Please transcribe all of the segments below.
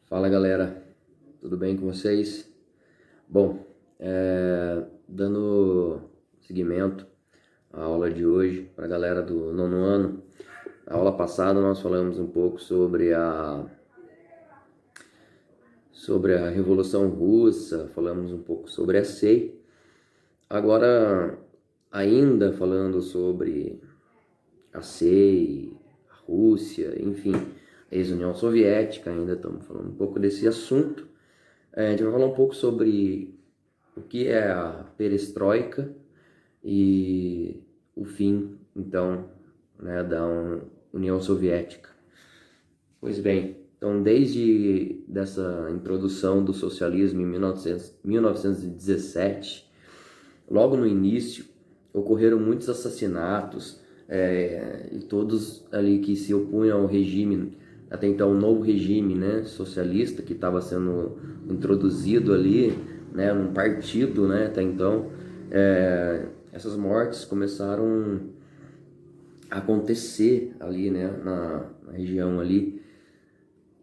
Fala galera, tudo bem com vocês? Bom, dando seguimento à aula de hoje para a galera do nono ano. A aula passada nós falamos um pouco sobre a Revolução Russa, falamos um pouco sobre a SEI. Agora, ainda falando sobre a SEI, a Rússia, enfim, a ex-União Soviética, ainda estamos falando um pouco desse assunto. A gente vai falar um pouco sobre o que é a perestroika e o fim, então, né, da União Soviética. Pois bem, então desde dessa introdução do socialismo em 1917, logo no início, ocorreram muitos assassinatos, e todos ali que se opunham ao regime, até então o novo regime, né, socialista que estava sendo introduzido ali, né, num partido, né, até então, essas mortes começaram a acontecer ali, né, na região ali,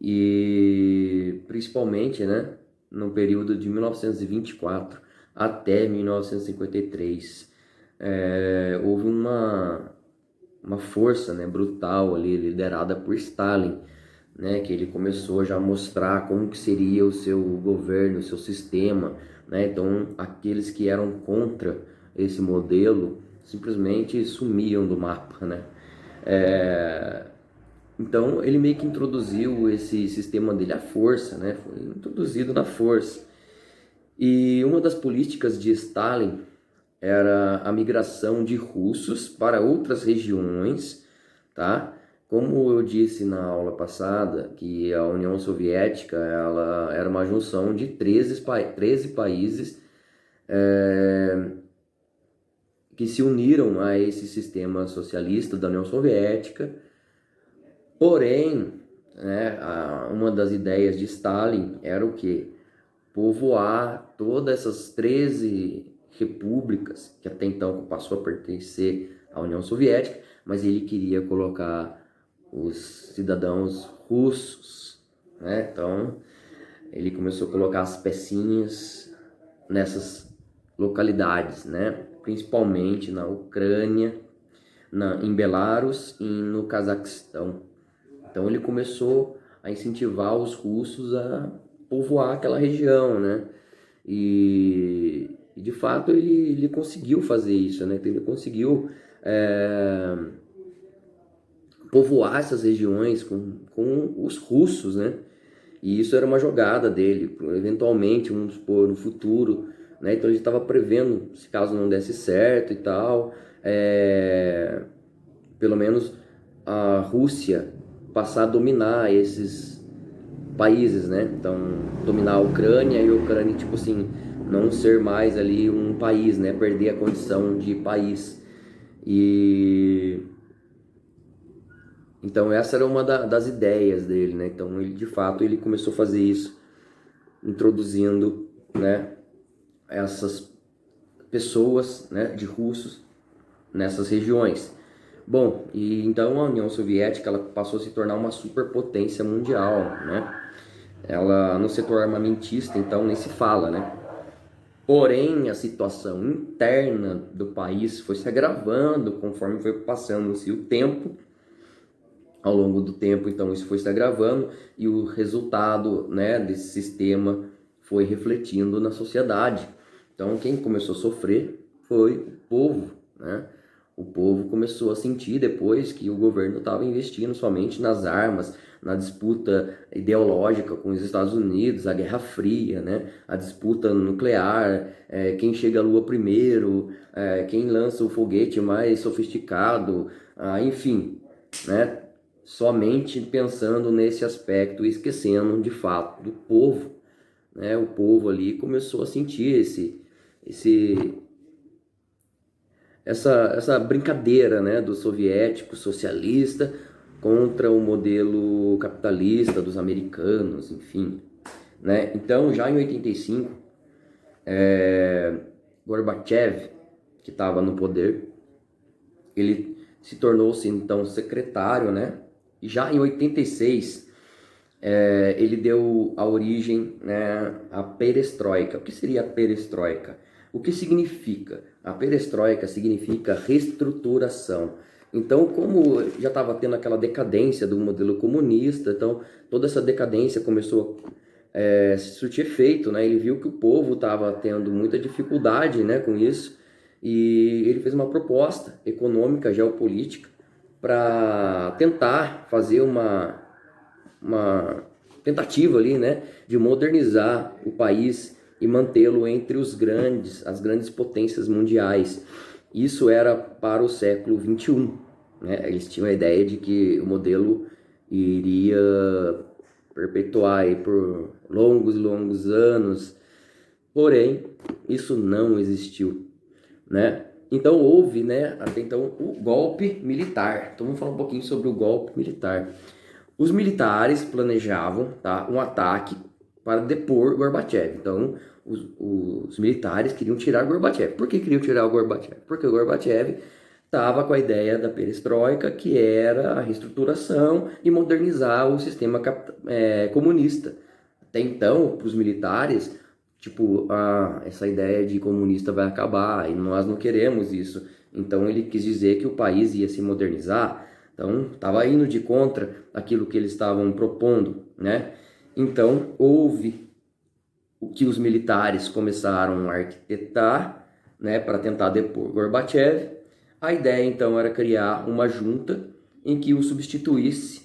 e principalmente, né, no período de 1924 até 1953, houve uma força, né, brutal ali, liderada por Stalin, né, que ele começou já a mostrar como que seria o seu governo, o seu sistema, né, então aqueles que eram contra esse modelo simplesmente sumiam do mapa, né. Então ele meio que introduziu esse sistema dele à força, né, foi introduzido na força. E uma das políticas de Stalin era a migração de russos para outras regiões, tá? Como eu disse na aula passada, que a União Soviética ela era uma junção de 13 países que se uniram a esse sistema socialista da União Soviética. Porém, né, uma das ideias de Stalin era o quê? Povoar todas essas 13 repúblicas, que até então passou a pertencer à União Soviética, mas ele queria colocar os cidadãos russos, né? Então, ele começou a colocar as pecinhas nessas localidades, né? Principalmente na Ucrânia, em Belarus e no Cazaquistão. Então, ele começou a incentivar os russos a povoar aquela região, né? E de fato ele conseguiu fazer isso, né? Então, ele conseguiu povoar essas regiões com os russos, né? E isso era uma jogada dele, eventualmente, vamos supor, no futuro, né? Então ele estava prevendo, se caso não desse certo e tal, pelo menos a Rússia passar a dominar esses países, né? Então, dominar a Ucrânia e a Ucrânia, tipo assim, não ser mais ali um país, né? Perder a condição de país. E então essa era uma das ideias dele, né? Então ele de fato ele começou a fazer isso, introduzindo, né, essas pessoas, né, de russos nessas regiões. Bom, e então a União Soviética ela passou a se tornar uma superpotência mundial, né? Ela no setor armamentista então nem se fala, né? Porém, a situação interna do país foi se agravando conforme foi passando-se o tempo. Ao longo do tempo, então, isso foi se agravando e o resultado, né, desse sistema foi refletindo na sociedade. Então, quem começou a sofrer foi o povo, né? O povo começou a sentir depois que o governo estava investindo somente nas armas, na disputa ideológica com os Estados Unidos, a Guerra Fria, né? A disputa nuclear, quem chega à Lua primeiro, quem lança o foguete mais sofisticado, enfim, né? Somente pensando nesse aspecto, esquecendo de fato do povo, né? O povo ali começou a sentir essa brincadeira, né, do soviético socialista contra o modelo capitalista dos americanos, enfim, né? Então, já em 85, Gorbachev, que estava no poder, ele se tornou-se então secretário, né? E já em 86, ele deu a origem, né, à perestroika. O que seria a perestroika? O que significa? A perestroika significa reestruturação. Então, como já estava tendo aquela decadência do modelo comunista, então toda essa decadência começou a surtir efeito, né? Ele viu que o povo estava tendo muita dificuldade, né, com isso, e ele fez uma proposta econômica, geopolítica, para tentar fazer uma tentativa ali, né, de modernizar o país e mantê-lo entre as grandes potências mundiais. Isso era para o século XXI, né? Eles tinham a ideia de que o modelo iria perpetuar aí por longos e longos anos, porém isso não existiu, né? Então houve, né, até então o golpe militar. Então vamos falar um pouquinho sobre o golpe militar. Os militares planejavam, tá, um ataque para depor Gorbachev. Então, os militares queriam tirar Gorbachev. Por que queriam tirar o Gorbachev? Porque o Gorbachev estava com a ideia da perestroika, que era a reestruturação e modernizar o sistema comunista. Até então, para os militares, tipo, essa ideia de comunista vai acabar e nós não queremos isso. Então, ele quis dizer que o país ia se modernizar. Então, estava indo de contra aquilo que eles estavam propondo, né? Então, houve o que os militares começaram a arquitetar, né, para tentar depor Gorbachev. A ideia, então, era criar uma junta em que o substituísse,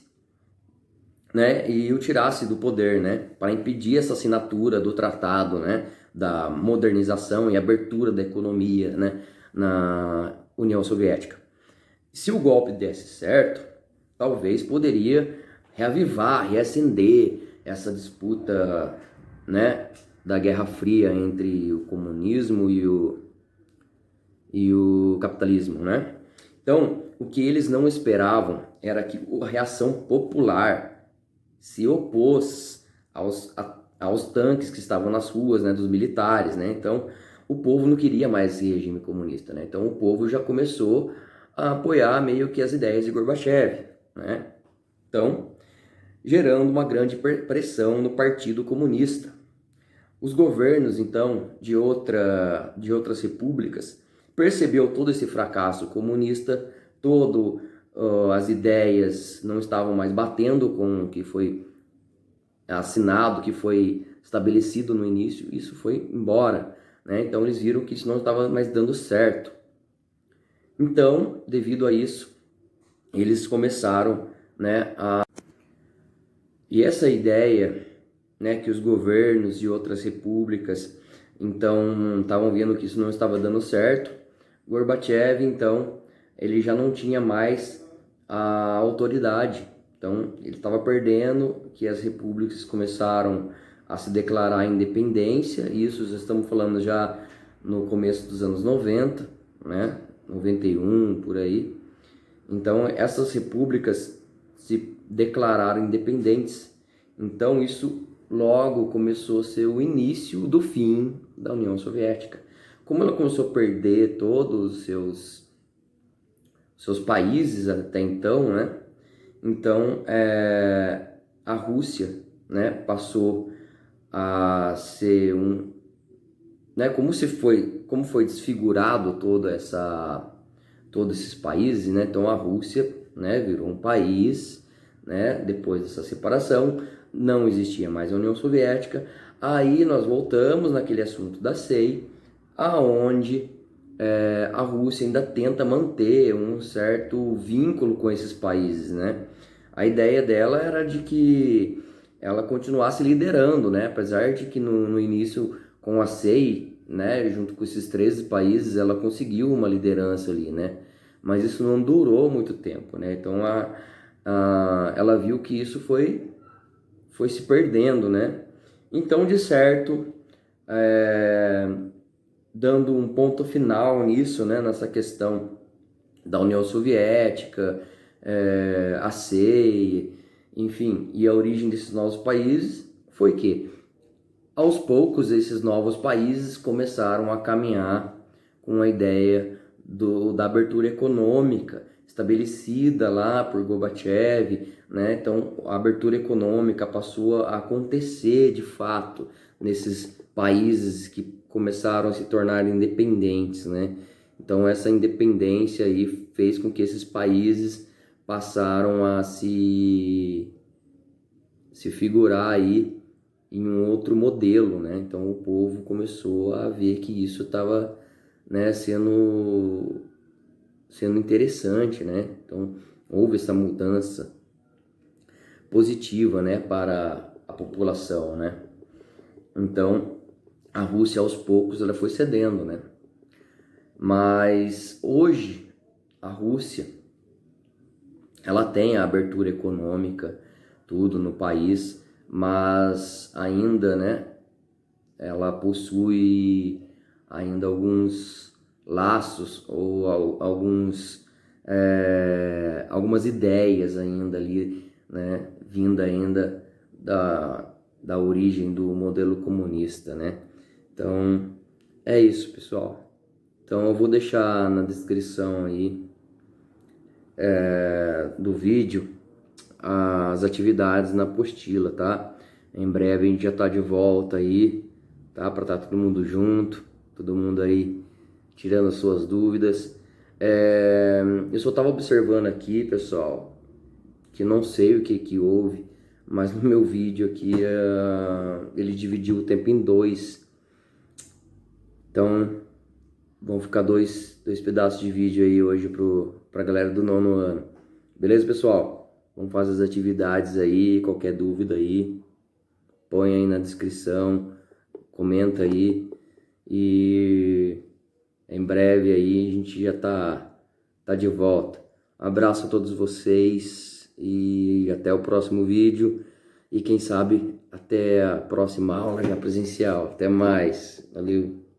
né, e o tirasse do poder, né, para impedir essa assinatura do tratado, né, da modernização e abertura da economia, né, na União Soviética. Se o golpe desse certo, talvez poderia reavivar, reacender essa disputa, né, da Guerra Fria entre o comunismo e o capitalismo, né? Então, o que eles não esperavam era que a reação popular se opôs aos tanques que estavam nas ruas, né, dos militares, né? Então, o povo não queria mais esse regime comunista, né? Então, o povo já começou a apoiar meio que as ideias de Gorbachev, né? Então, gerando uma grande pressão no Partido Comunista. Os governos, então, de outras repúblicas, percebeu todo esse fracasso comunista, as ideias não estavam mais batendo com o que foi assinado, que foi estabelecido no início, isso foi embora, né? Então eles viram que isso não estava mais dando certo. Então, devido a isso, eles começaram, né, e essa ideia, né, que os governos de outras repúblicas, então, estavam vendo que isso não estava dando certo. Gorbachev, então, ele já não tinha mais a autoridade. Então, ele estava perdendo, que as repúblicas começaram a se declarar independência. Isso já estamos falando já no começo dos anos 90, né? 91, por aí. Então, essas repúblicas se declararam independentes. Então, isso logo começou a ser o início do fim da União Soviética. Como ela começou a perder todos os seus países até então, né? Então, a Rússia, né, passou a ser né, como foi desfigurado todos esses países, né? Então a Rússia, né, virou um país, né, depois dessa separação, não existia mais a União Soviética. Aí nós voltamos naquele assunto da SEI, aonde a Rússia ainda tenta manter um certo vínculo com esses países, né? A ideia dela era de que ela continuasse liderando, né? Apesar de que no início com a SEI, né, junto com esses 13 países, ela conseguiu uma liderança ali, né? Mas isso não durou muito tempo, né? Então ela viu que isso foi se perdendo, né? Então, de certo, dando um ponto final nisso, né, nessa questão da União Soviética, a SEI, enfim, e a origem desses novos países, foi que, aos poucos, esses novos países começaram a caminhar com a ideia da abertura econômica, estabelecida lá por Gorbachev, né? Então a abertura econômica passou a acontecer de fato nesses países que começaram a se tornar independentes, né? Então essa independência aí fez com que esses países passaram a se figurar aí em um outro modelo, né? Então o povo começou a ver que isso estava, né, sendo interessante, né? Então houve essa mudança positiva, né, para a população, né? Então a Rússia aos poucos ela foi cedendo, né? Mas hoje a Rússia ela tem a abertura econômica, tudo no país, mas ainda, né, ela possui ainda alguns laços ou algumas ideias ainda ali, né, vinda ainda da origem do modelo comunista, né? Então é isso, pessoal. Então eu vou deixar na descrição aí do vídeo as atividades na apostila, tá? Em breve a gente já tá de volta aí, tá? Para estar todo mundo junto, todo mundo aí tirando as suas dúvidas. Eu só tava observando aqui, pessoal, que não sei o que houve, mas no meu vídeo aqui ele dividiu o tempo em dois. Então vão ficar dois pedaços de vídeo aí hoje pra galera do 9º ano. Beleza, pessoal? Vamos fazer as atividades aí, qualquer dúvida aí, põe aí na descrição, comenta aí e em breve aí a gente já tá de volta. Um abraço a todos vocês e até o próximo vídeo e quem sabe até a próxima aula já presencial. Até mais. Valeu!